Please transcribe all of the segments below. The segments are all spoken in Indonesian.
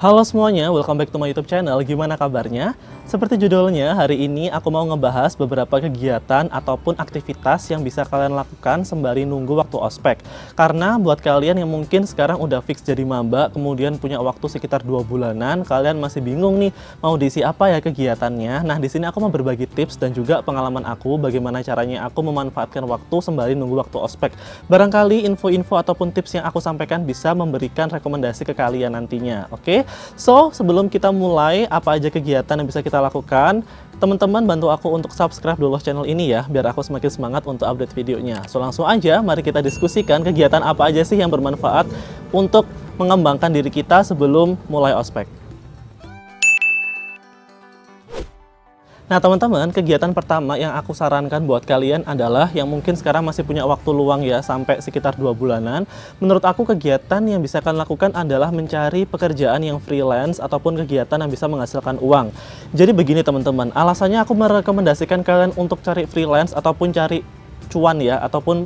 Halo semuanya, welcome back to my YouTube channel. Gimana kabarnya? Seperti judulnya, hari ini aku mau ngebahas beberapa kegiatan ataupun aktivitas yang bisa kalian lakukan sembari nunggu waktu ospek. Karena buat kalian yang mungkin sekarang udah fix jadi maba, kemudian punya waktu sekitar 2 bulanan, kalian masih bingung nih mau diisi apa ya kegiatannya. Nah, di sini aku mau berbagi tips dan juga pengalaman aku bagaimana caranya aku memanfaatkan waktu sembari nunggu waktu ospek. Barangkali info-info ataupun tips yang aku sampaikan bisa memberikan rekomendasi ke kalian nantinya. Oke? So, sebelum kita mulai, apa aja kegiatan yang bisa kita lakukan, teman-teman bantu aku untuk subscribe dulu channel ini ya, biar aku semakin semangat untuk update videonya. So, langsung aja, mari kita diskusikan kegiatan apa aja sih yang bermanfaat untuk mengembangkan diri kita sebelum mulai ospek. Nah teman-teman, kegiatan pertama yang aku sarankan buat kalian adalah yang mungkin sekarang masih punya waktu luang ya sampai sekitar 2 bulanan. Menurut aku kegiatan yang bisa kalian lakukan adalah mencari pekerjaan yang freelance ataupun kegiatan yang bisa menghasilkan uang. Jadi begini teman-teman, alasannya aku merekomendasikan kalian untuk cari freelance ataupun cari cuan ya, ataupun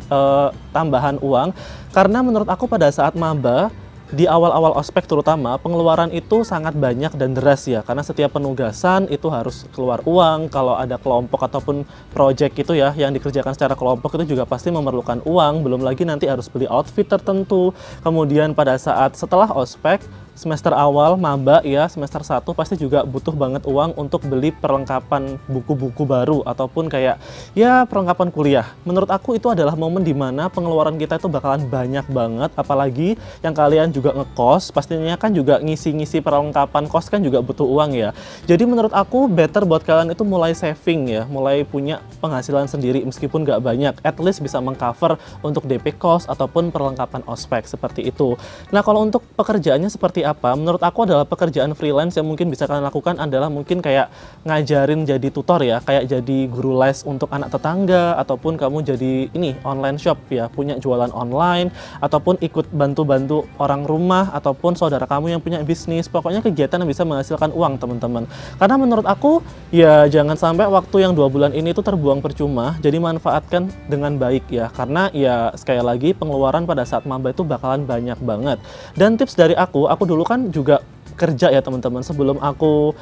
tambahan uang. Karena menurut aku pada saat maba, di awal-awal ospek terutama, pengeluaran itu sangat banyak dan deras ya, karena setiap penugasan itu harus keluar uang. Kalau ada kelompok ataupun project itu ya, yang dikerjakan secara kelompok itu juga pasti memerlukan uang, belum lagi nanti harus beli outfit tertentu. Kemudian pada saat setelah ospek, semester awal maba ya, semester 1 pasti juga butuh banget uang untuk beli perlengkapan buku-buku baru ataupun kayak ya perlengkapan kuliah. Menurut aku itu adalah momen dimana pengeluaran kita itu bakalan banyak banget, apalagi yang kalian juga ngekos, pastinya kan juga ngisi-ngisi perlengkapan kos kan juga butuh uang ya. Jadi menurut aku better buat kalian itu mulai saving ya, mulai punya penghasilan sendiri meskipun nggak banyak, at least bisa mengcover untuk DP kos ataupun perlengkapan ospek seperti itu. Nah kalau untuk pekerjaannya seperti apa? Menurut aku adalah pekerjaan freelance yang mungkin bisa kalian lakukan adalah mungkin kayak ngajarin jadi tutor ya, kayak jadi guru les untuk anak tetangga, ataupun kamu jadi ini online shop ya, punya jualan online, ataupun ikut bantu-bantu orang rumah ataupun saudara kamu yang punya bisnis. Pokoknya kegiatan yang bisa menghasilkan uang teman-teman. Karena menurut aku ya jangan sampai waktu yang 2 bulan ini itu terbuang percuma, jadi manfaatkan dengan baik ya, karena ya sekali lagi pengeluaran pada saat maba itu bakalan banyak banget. Dan tips dari aku dulu kan juga kerja ya teman-teman. Sebelum aku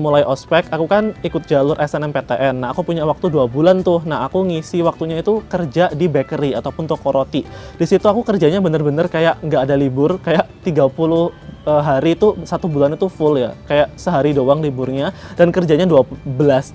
mulai ospek, aku kan ikut jalur SNMPTN. Nah, aku punya waktu 2 bulan tuh. Nah, aku ngisi waktunya itu kerja di bakery ataupun toko roti. Di situ aku kerjanya bener-bener kayak nggak ada libur, kayak 30 hari itu 1 bulan itu full ya, kayak sehari doang liburnya dan kerjanya 12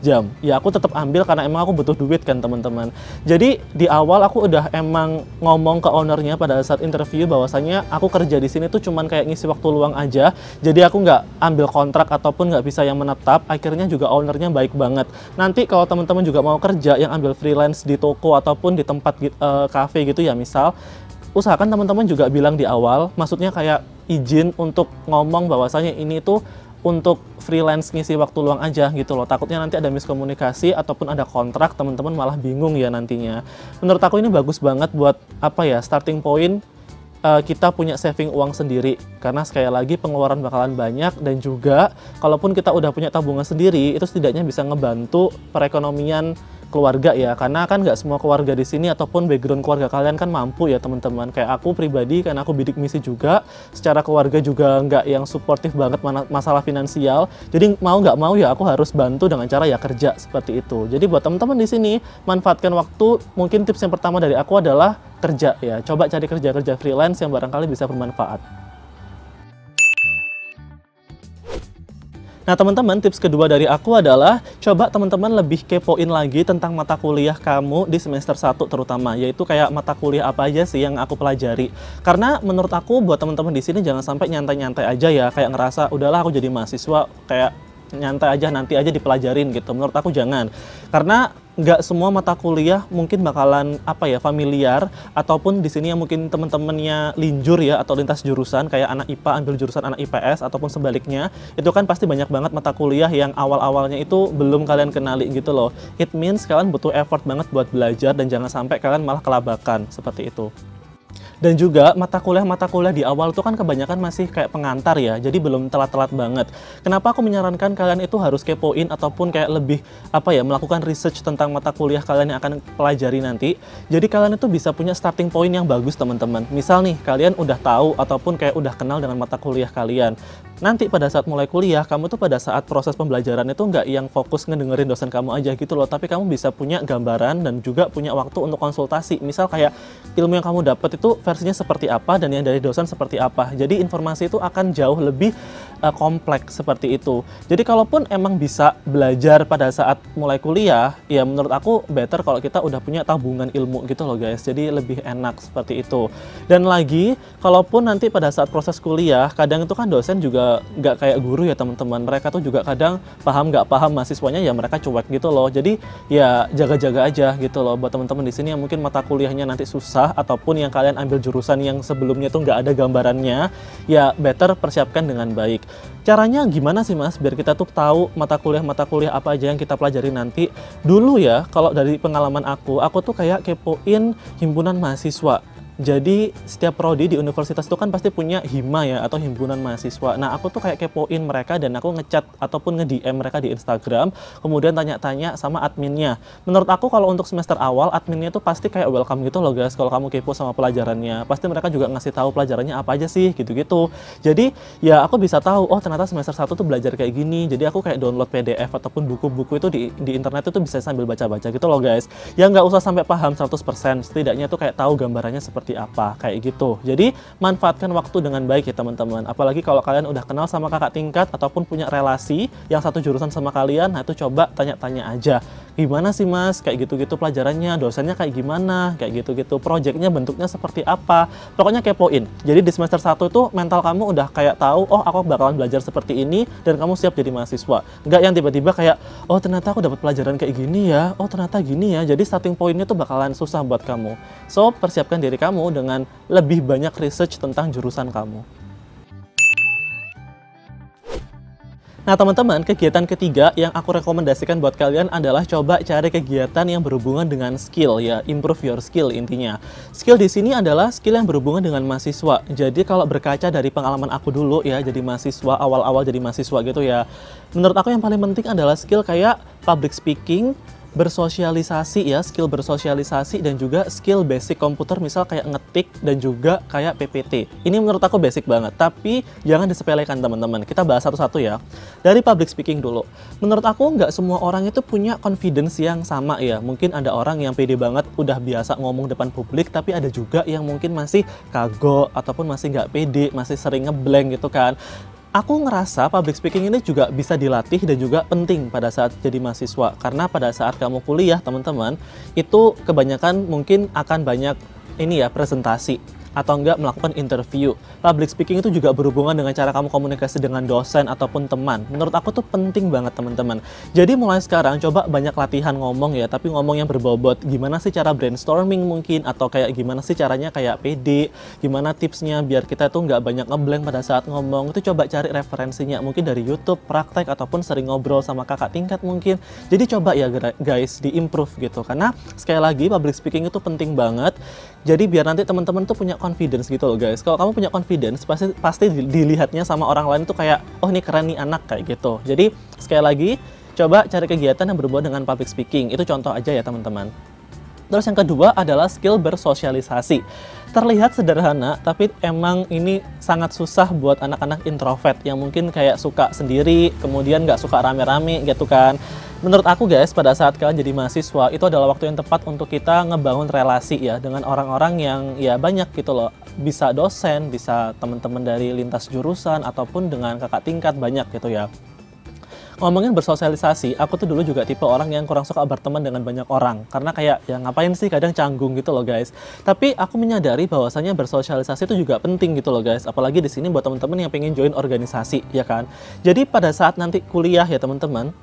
jam. Ya aku tetap ambil karena emang aku butuh duit kan teman-teman. Jadi di awal aku udah emang ngomong ke ownernya pada saat interview bahwasanya aku kerja di sini tuh cuman kayak ngisi waktu luang aja. Jadi aku nggak ambil kontrak ataupun nggak bisa yang menetap. Akhirnya juga ownernya baik banget. Nanti kalau teman-teman juga mau kerja yang ambil freelance di toko ataupun di tempat cafe gitu ya misal, usahakan teman-teman juga bilang di awal, maksudnya kayak izin untuk ngomong bahwasanya ini tuh untuk freelance ngisi waktu luang aja gitu loh. Takutnya nanti ada miskomunikasi ataupun ada kontrak, teman-teman malah bingung ya nantinya. Menurut aku ini bagus banget buat apa ya, starting point kita punya saving uang sendiri, karena sekali lagi pengeluaran bakalan banyak, dan juga kalaupun kita udah punya tabungan sendiri itu setidaknya bisa ngebantu perekonomian keluarga ya, karena kan nggak semua keluarga di sini ataupun background keluarga kalian kan mampu ya teman-teman. Kayak aku pribadi, karena aku bidik misi juga, secara keluarga juga nggak yang suportif banget masalah finansial. Jadi mau nggak mau ya aku harus bantu dengan cara ya kerja seperti itu. Jadi buat teman-teman di sini manfaatkan waktu. Mungkin tips yang pertama dari aku adalah kerja ya. Coba cari kerja-kerja freelance yang barangkali bisa bermanfaat. Nah teman-teman, tips kedua dari aku adalah coba teman-teman lebih kepoin lagi tentang mata kuliah kamu di semester 1 terutama, yaitu kayak mata kuliah apa aja sih yang aku pelajari. Karena menurut aku buat teman-teman di sini jangan sampai nyantai-nyantai aja ya, kayak ngerasa udahlah aku jadi mahasiswa kayak nyantai aja, nanti aja dipelajarin gitu. Menurut aku jangan, karena nggak semua mata kuliah mungkin bakalan apa ya familiar, ataupun di sini yang mungkin teman-temannya linjur ya atau lintas jurusan kayak anak IPA ambil jurusan anak IPS ataupun sebaliknya, itu kan pasti banyak banget mata kuliah yang awal-awalnya itu belum kalian kenali gitu loh. It means kalian butuh effort banget buat belajar dan jangan sampai kalian malah kelabakan seperti itu. Dan juga mata kuliah di awal tuh kan kebanyakan masih kayak pengantar ya, jadi belum telat-telat banget. Kenapa aku menyarankan kalian itu harus kepoin ataupun kayak lebih melakukan research tentang mata kuliah kalian yang akan pelajari nanti. Jadi kalian itu bisa punya starting point yang bagus teman-teman. Misal nih, kalian udah tahu ataupun kayak udah kenal dengan mata kuliah kalian. Nanti pada saat mulai kuliah, kamu tuh pada saat proses pembelajaran itu nggak yang fokus ngedengerin dosen kamu aja gitu loh, tapi kamu bisa punya gambaran dan juga punya waktu untuk konsultasi. Misal kayak ilmu yang kamu dapat itu versinya seperti apa dan yang dari dosen seperti apa. Jadi informasi itu akan jauh lebih kompleks seperti itu. Jadi kalaupun emang bisa belajar pada saat mulai kuliah, ya menurut aku better kalau kita udah punya tabungan ilmu gitu loh guys. Jadi lebih enak seperti itu. Dan lagi, kalaupun nanti pada saat proses kuliah, kadang itu kan dosen juga nggak kayak guru ya teman-teman. Mereka tuh juga kadang paham nggak paham mahasiswanya ya mereka cuek gitu loh. Jadi ya jaga-jaga aja gitu loh buat teman-teman di sini yang mungkin mata kuliahnya nanti susah ataupun yang kalian ambil jurusan yang sebelumnya tuh nggak ada gambarannya, ya better persiapkan dengan baik. Caranya gimana sih mas biar kita tuh tahu mata kuliah apa aja yang kita pelajari nanti? Dulu ya, kalau dari pengalaman aku tuh kayak kepoin himpunan mahasiswa. Jadi setiap prodi di universitas itu kan pasti punya hima ya atau himpunan mahasiswa. Nah aku tuh kayak kepoin mereka dan aku ngechat ataupun nge-DM mereka di Instagram, kemudian tanya-tanya sama adminnya. Menurut aku kalau untuk semester awal adminnya tuh pasti kayak welcome gitu loh guys. Kalau kamu kepo sama pelajarannya, pasti mereka juga ngasih tahu pelajarannya apa aja sih gitu-gitu. Jadi ya aku bisa tahu oh ternyata semester 1 tuh belajar kayak gini. Jadi aku kayak download PDF ataupun buku-buku itu di internet itu bisa sambil baca-baca gitu loh guys. Ya nggak usah sampai paham 100%, setidaknya tuh kayak tahu gambarannya seperti apa kayak gitu. Jadi manfaatkan waktu dengan baik ya teman-teman. Apalagi kalau kalian udah kenal sama kakak tingkat ataupun punya relasi yang satu jurusan sama kalian, nah itu coba tanya-tanya aja. Gimana sih mas? Kayak gitu-gitu pelajarannya, dosennya kayak gimana? Kayak gitu-gitu. Projectnya bentuknya seperti apa? Pokoknya kepoin. Jadi di semester 1 itu mental kamu udah kayak tahu, oh aku bakalan belajar seperti ini dan kamu siap jadi mahasiswa. Nggak yang tiba-tiba kayak, oh ternyata aku dapat pelajaran kayak gini ya, oh ternyata gini ya. Jadi starting pointnya tuh bakalan susah buat kamu. So persiapkan diri kamu dengan lebih banyak research tentang jurusan kamu. Nah teman-teman, kegiatan ketiga yang aku rekomendasikan buat kalian adalah coba cari kegiatan yang berhubungan dengan skill ya, improve your skill intinya. Skill di sini adalah skill yang berhubungan dengan mahasiswa. Jadi kalau berkaca dari pengalaman aku dulu ya, jadi mahasiswa, awal-awal jadi mahasiswa gitu ya. Menurut aku yang paling penting adalah skill kayak public speaking, bersosialisasi ya, skill bersosialisasi dan juga skill basic komputer misal kayak ngetik dan juga kayak PPT. Ini menurut aku basic banget, tapi jangan disepelekan teman-teman. Kita bahas satu-satu ya. Dari public speaking dulu. Menurut aku nggak semua orang itu punya confidence yang sama ya. Mungkin ada orang yang pede banget udah biasa ngomong depan publik, tapi ada juga yang mungkin masih kagok ataupun masih nggak pede, masih sering ngeblank gitu kan. Aku ngerasa public speaking ini juga bisa dilatih dan juga penting pada saat jadi mahasiswa. Karena pada saat kamu kuliah, teman-teman, itu kebanyakan mungkin akan banyak ini ya, presentasi. Atau enggak melakukan interview. Public speaking itu juga berhubungan dengan cara kamu komunikasi dengan dosen ataupun teman. Menurut aku tuh penting banget teman-teman. Jadi mulai sekarang coba banyak latihan ngomong ya, tapi ngomong yang berbobot. Gimana sih cara brainstorming mungkin, atau kayak gimana sih caranya kayak pede, gimana tipsnya biar kita tuh nggak banyak ngeblank pada saat ngomong. Itu coba cari referensinya, mungkin dari YouTube, praktek, ataupun sering ngobrol sama kakak tingkat mungkin. Jadi coba ya guys, di-improve gitu. Karena sekali lagi public speaking itu penting banget. Jadi biar nanti teman-teman tuh punya confidence gitu loh guys. Kalau kamu punya confidence, pasti dilihatnya sama orang lain tuh kayak, oh ini keren nih anak kayak gitu. Jadi sekali lagi, coba cari kegiatan yang berhubungan dengan public speaking. Itu contoh aja ya teman-teman. Terus yang kedua adalah skill bersosialisasi. Terlihat sederhana, tapi emang ini sangat susah buat anak-anak introvert yang mungkin kayak suka sendiri, kemudian nggak suka rame-rame gitu kan. Menurut aku guys, pada saat kalian jadi mahasiswa, itu adalah waktu yang tepat untuk kita ngebangun relasi ya dengan orang-orang yang ya banyak gitu loh. Bisa dosen, bisa teman-teman dari lintas jurusan, ataupun dengan kakak tingkat banyak gitu ya. Ngomongin bersosialisasi, aku tuh dulu juga tipe orang yang kurang suka berteman dengan banyak orang. Karena kayak, ya ngapain sih, kadang canggung gitu loh guys. Tapi aku menyadari bahwasanya bersosialisasi itu juga penting gitu loh guys. Apalagi di sini buat teman-teman yang pengen join organisasi, ya kan. Jadi pada saat nanti kuliah ya teman-teman,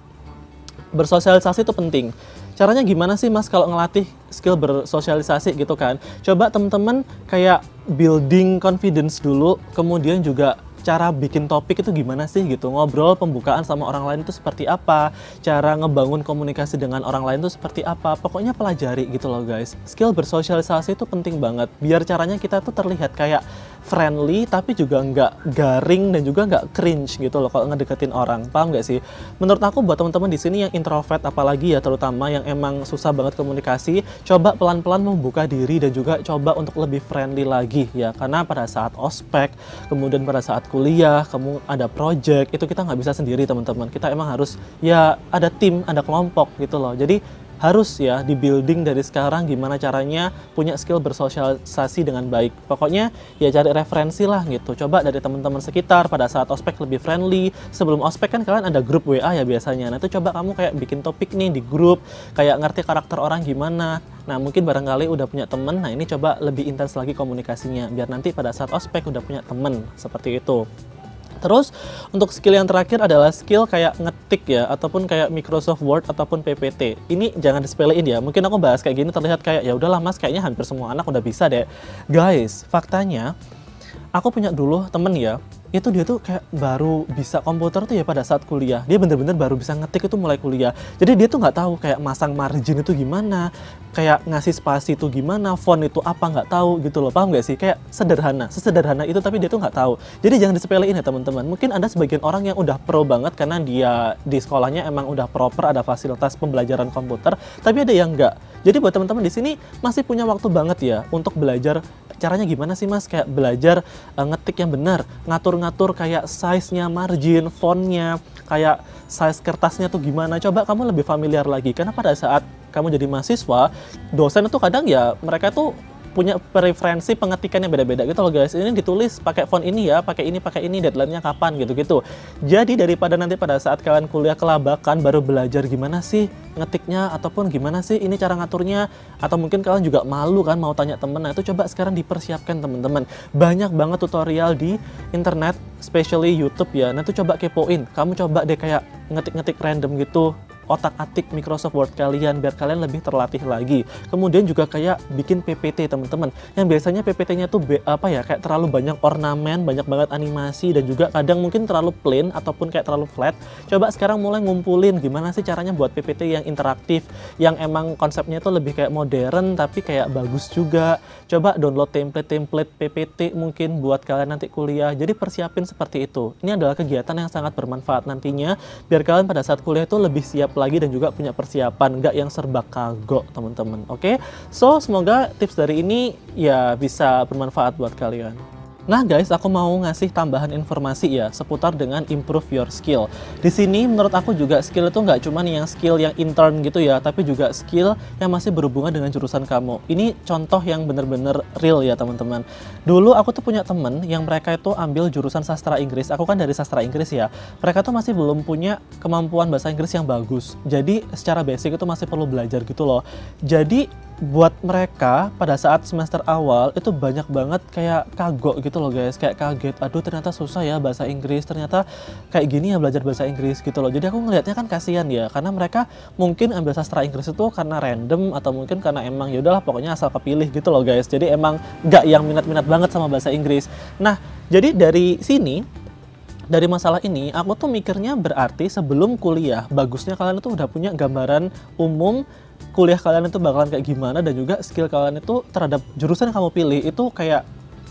bersosialisasi itu penting. Caranya gimana sih mas kalau ngelatih skill bersosialisasi gitu kan? Coba teman-teman kayak building confidence dulu, kemudian juga cara bikin topik itu gimana sih gitu, ngobrol pembukaan sama orang lain itu seperti apa, cara ngebangun komunikasi dengan orang lain itu seperti apa, pokoknya pelajari gitu loh guys. Skill bersosialisasi itu penting banget, biar caranya kita tuh terlihat kayak friendly tapi juga nggak garing dan juga nggak cringe gitu loh kalau ngedeketin orang, paham nggak sih? Menurut aku buat teman-teman di sini yang introvert apalagi ya, terutama yang emang susah banget komunikasi, coba pelan-pelan membuka diri dan juga coba untuk lebih friendly lagi ya, karena pada saat ospek, kemudian pada saat kuliah, kamu ada project, itu kita nggak bisa sendiri teman-teman, kita emang harus ya ada tim, ada kelompok gitu loh. Jadi harus ya di building dari sekarang gimana caranya punya skill bersosialisasi dengan baik. Pokoknya ya cari referensi lah gitu. Coba dari teman-teman sekitar pada saat ospek lebih friendly. Sebelum ospek kan kalian ada grup WA ya biasanya. Nah itu coba kamu kayak bikin topik nih di grup, kayak ngerti karakter orang gimana. Nah mungkin barangkali udah punya temen, nah ini coba lebih intens lagi komunikasinya biar nanti pada saat ospek udah punya temen, seperti itu. Terus untuk skill yang terakhir adalah skill kayak ngetik ya, ataupun kayak Microsoft Word ataupun PPT. Ini jangan disepelein ya. Mungkin aku bahas kayak gini terlihat kayak ya udahlah Mas, kayaknya hampir semua anak udah bisa deh. Guys, faktanya aku punya dulu temen ya, itu dia tuh kayak baru bisa komputer tuh ya pada saat kuliah. Dia bener-bener baru bisa ngetik itu mulai kuliah. Jadi dia tuh nggak tahu kayak masang margin itu gimana, kayak ngasih spasi itu gimana, font itu apa nggak tahu gitu loh, paham nggak sih? Kayak sederhana, sesederhana itu tapi dia tuh nggak tahu. Jadi jangan disepelein ya teman-teman. Mungkin ada sebagian orang yang udah pro banget karena dia di sekolahnya emang udah proper, ada fasilitas pembelajaran komputer, tapi ada yang nggak. Jadi buat teman-teman di sini masih punya waktu banget ya untuk belajar. Caranya gimana sih Mas? Kayak belajar ngetik yang benar, ngatur-ngatur kayak size-nya, margin, fontnya, kayak size kertasnya tuh gimana. Coba kamu lebih familiar lagi, karena pada saat kamu jadi mahasiswa, dosen itu kadang ya mereka tuh punya preferensi pengetikan yang beda-beda gitu loh guys. Ini ditulis pakai font ini ya, pakai ini, deadline-nya kapan gitu-gitu. Jadi daripada nanti pada saat kalian kuliah kelabakan baru belajar gimana sih ngetiknya, ataupun gimana sih ini cara ngaturnya, atau mungkin kalian juga malu kan mau tanya temen. Nah itu coba sekarang dipersiapkan teman-teman. Banyak banget tutorial di internet, especially YouTube ya. Nah itu coba kepoin. Kamu coba deh kayak ngetik-ngetik random gitu, otak-atik Microsoft Word kalian biar kalian lebih terlatih lagi. Kemudian juga kayak bikin PPT teman-teman. Yang biasanya PPT-nya tuh apa ya, kayak terlalu banyak ornamen, banyak banget animasi, dan juga kadang mungkin terlalu plain ataupun kayak terlalu flat. Coba sekarang mulai ngumpulin gimana sih caranya buat PPT yang interaktif, yang emang konsepnya tuh lebih kayak modern tapi kayak bagus juga. Coba download template-template PPT mungkin buat kalian nanti kuliah. Jadi persiapin seperti itu. Ini adalah kegiatan yang sangat bermanfaat nantinya biar kalian pada saat kuliah itu lebih siap lagi dan juga punya persiapan, nggak yang serba kagok teman-teman. Oke, so semoga tips dari ini ya bisa bermanfaat buat kalian. Nah guys, aku mau ngasih tambahan informasi ya seputar dengan improve your skill. Di sini menurut aku juga skill itu nggak cuma yang skill yang intern gitu ya, tapi juga skill yang masih berhubungan dengan jurusan kamu. Ini contoh yang bener-bener real ya teman-teman. Dulu aku tuh punya temen yang mereka itu ambil jurusan sastra Inggris. Aku kan dari sastra Inggris ya. Mereka tuh masih belum punya kemampuan bahasa Inggris yang bagus. Jadi secara basic itu masih perlu belajar gitu loh. Jadi buat mereka pada saat semester awal itu banyak banget kayak kagok gitu loh guys, kayak kaget, aduh ternyata susah ya bahasa Inggris, ternyata kayak gini ya belajar bahasa Inggris gitu loh. Jadi aku ngelihatnya kan kasihan ya, karena mereka mungkin ambil sastra Inggris itu karena random atau mungkin karena emang ya udahlah pokoknya asal kepilih gitu loh guys. Jadi emang nggak yang minat-minat banget sama bahasa Inggris. Nah jadi dari sini, dari masalah ini, aku tuh mikirnya berarti sebelum kuliah, bagusnya kalian tuh udah punya gambaran umum kuliah kalian itu bakalan kayak gimana, dan juga skill kalian itu terhadap jurusan yang kamu pilih itu kayak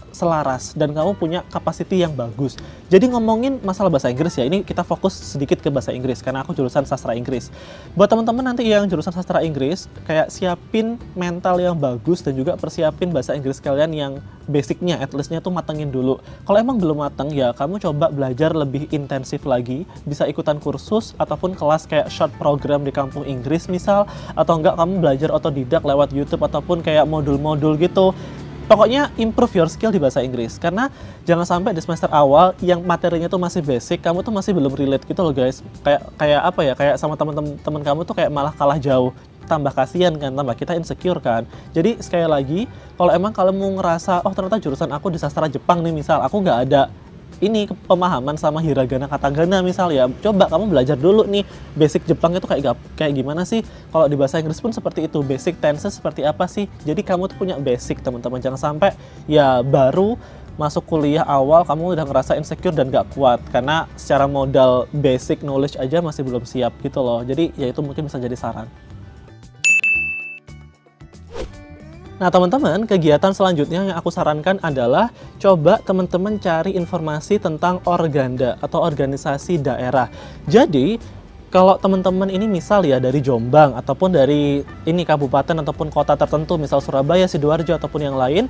selaras dan kamu punya capacity yang bagus. Jadi ngomongin masalah bahasa Inggris ya, ini kita fokus sedikit ke bahasa Inggris karena aku jurusan sastra Inggris. Buat teman-teman nanti yang jurusan sastra Inggris, kayak siapin mental yang bagus dan juga persiapin bahasa Inggris kalian yang basicnya, at least-nya tuh matengin dulu. Kalau emang belum mateng ya kamu coba belajar lebih intensif lagi, bisa ikutan kursus ataupun kelas kayak short program di kampung Inggris misal, atau enggak kamu belajar otodidak lewat YouTube ataupun kayak modul-modul gitu. Pokoknya improve your skill di bahasa Inggris, karena jangan sampai di semester awal yang materinya tuh masih basic, kamu tuh masih belum relate gitu loh guys. Kayak apa ya, kayak sama teman-teman kamu tuh kayak malah kalah jauh. Tambah kasihan kan, tambah kita insecure kan. Jadi sekali lagi, kalau emang kalian mau ngerasa, oh ternyata jurusan aku di sastra Jepang nih misal, aku nggak ada ini pemahaman sama hiragana katakana misal ya, coba kamu belajar dulu nih basic Jepang itu kayak gimana sih. Kalau di bahasa Inggris pun seperti itu, basic tenses seperti apa sih. Jadi kamu tuh punya basic teman-teman, jangan sampai ya baru masuk kuliah awal kamu udah ngerasa insecure dan gak kuat karena secara modal basic knowledge aja masih belum siap gitu loh. Jadi ya itu mungkin bisa jadi saran. Nah teman-teman, kegiatan selanjutnya yang aku sarankan adalah coba teman-teman cari informasi tentang organda atau organisasi daerah. Jadi kalau teman-teman ini misal ya dari Jombang ataupun dari ini kabupaten ataupun kota tertentu, misal Surabaya, Sidoarjo ataupun yang lain,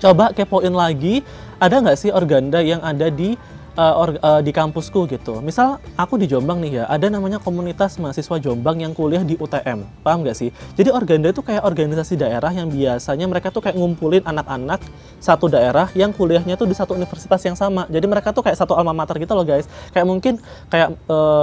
coba kepoin lagi ada nggak sih organda yang ada di kampusku gitu. Misal aku di Jombang nih ya, ada namanya komunitas mahasiswa Jombang yang kuliah di UTM, paham nggak sih? Jadi organda itu kayak organisasi daerah yang biasanya mereka tuh kayak ngumpulin anak-anak satu daerah yang kuliahnya tuh di satu universitas yang sama. Jadi mereka tuh kayak satu alma mater gitu loh guys. Kayak mungkin kayak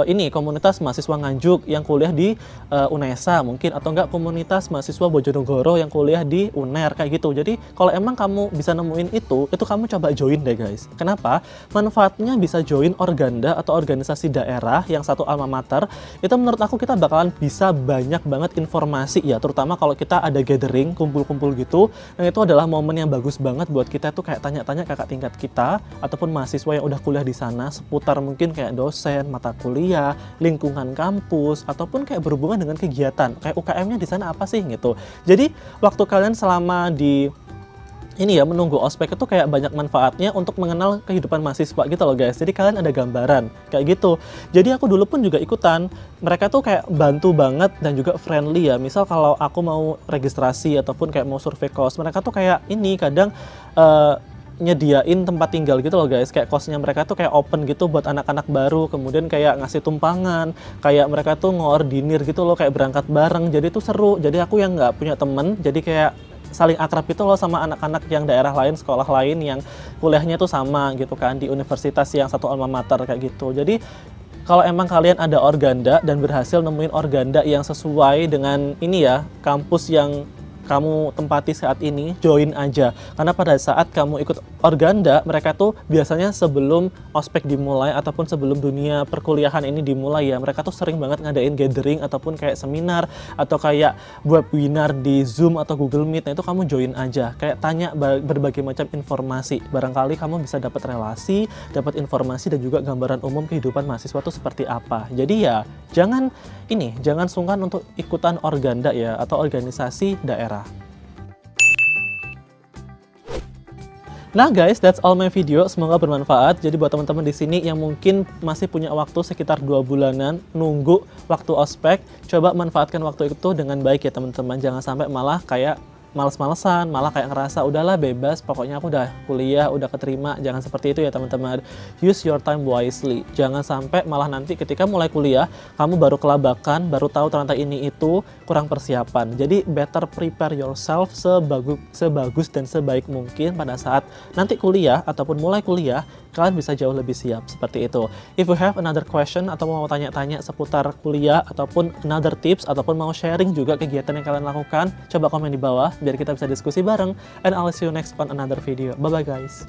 ini komunitas mahasiswa Nganjuk yang kuliah di UNESA mungkin, atau enggak komunitas mahasiswa Bojonegoro yang kuliah di UNER kayak gitu. Jadi kalau emang kamu bisa nemuin itu kamu coba join deh guys. Kenapa? Manfaatnya bisa join organda atau organisasi daerah yang satu alma mater. Itu menurut aku kita bakalan bisa banyak banget informasi ya, terutama kalau kita ada gathering, kumpul-kumpul gitu. Dan itu adalah momen yang bagus banget buat kita tuh kayak tanya-tanya kakak tingkat kita ataupun mahasiswa yang udah kuliah di sana seputar mungkin kayak dosen, mata kuliah, lingkungan kampus, ataupun kayak berhubungan dengan kegiatan kayak UKM-nya di sana apa sih gitu. Jadi waktu kalian selama di ini ya menunggu ospek itu kayak banyak manfaatnya untuk mengenal kehidupan mahasiswa gitu loh guys. Jadi kalian ada gambaran kayak gitu. Jadi aku dulu pun juga ikutan. Mereka tuh kayak bantu banget dan juga friendly ya. Misal kalau aku mau registrasi ataupun kayak mau survei kos, mereka tuh kayak ini kadang nyediain tempat tinggal gitu loh guys. Kayak kosnya mereka tuh kayak open gitu buat anak-anak baru. Kemudian kayak ngasih tumpangan, kayak mereka tuh ngordinir gitu loh, kayak berangkat bareng. Jadi tuh seru. Jadi aku yang nggak punya temen, jadi kayak saling akrab itu loh sama anak-anak yang daerah lain, sekolah lain yang kuliahnya tuh sama gitu kan, di universitas yang satu alma mater kayak gitu. Jadi kalau emang kalian ada organda dan berhasil nemuin organda yang sesuai dengan ini ya, kampus yang kamu tempati saat ini, join aja. Karena pada saat kamu ikut organda, mereka tuh biasanya sebelum ospek dimulai ataupun sebelum dunia perkuliahan ini dimulai ya, mereka tuh sering banget ngadain gathering ataupun kayak seminar atau kayak webinar di Zoom atau Google Meet. Nah itu kamu join aja, kayak tanya berbagai macam informasi. Barangkali kamu bisa dapat relasi, dapat informasi dan juga gambaran umum kehidupan mahasiswa tuh seperti apa. Jadi ya jangan sungkan untuk ikutan organda ya atau organisasi daerah. Nah guys, that's all my video. Semoga bermanfaat. Jadi buat teman-teman di sini yang mungkin masih punya waktu sekitar 2 bulanan nunggu waktu ospek, coba manfaatkan waktu itu dengan baik ya teman-teman. Jangan sampai malah kayak males-malesan, malah kayak ngerasa udahlah bebas, pokoknya aku udah kuliah, udah keterima. Jangan seperti itu ya teman-teman. Use your time wisely. Jangan sampai malah nanti ketika mulai kuliah, kamu baru kelabakan, baru tahu ternyata ini itu kurang persiapan. Jadi better prepare yourself sebagus dan sebaik mungkin pada saat nanti kuliah ataupun mulai kuliah, kalian bisa jauh lebih siap seperti itu. If you have another question atau mau tanya-tanya seputar kuliah ataupun another tips ataupun mau sharing juga kegiatan yang kalian lakukan, coba komen di bawah biar kita bisa diskusi bareng. And I'll see you next on another video. Bye bye guys.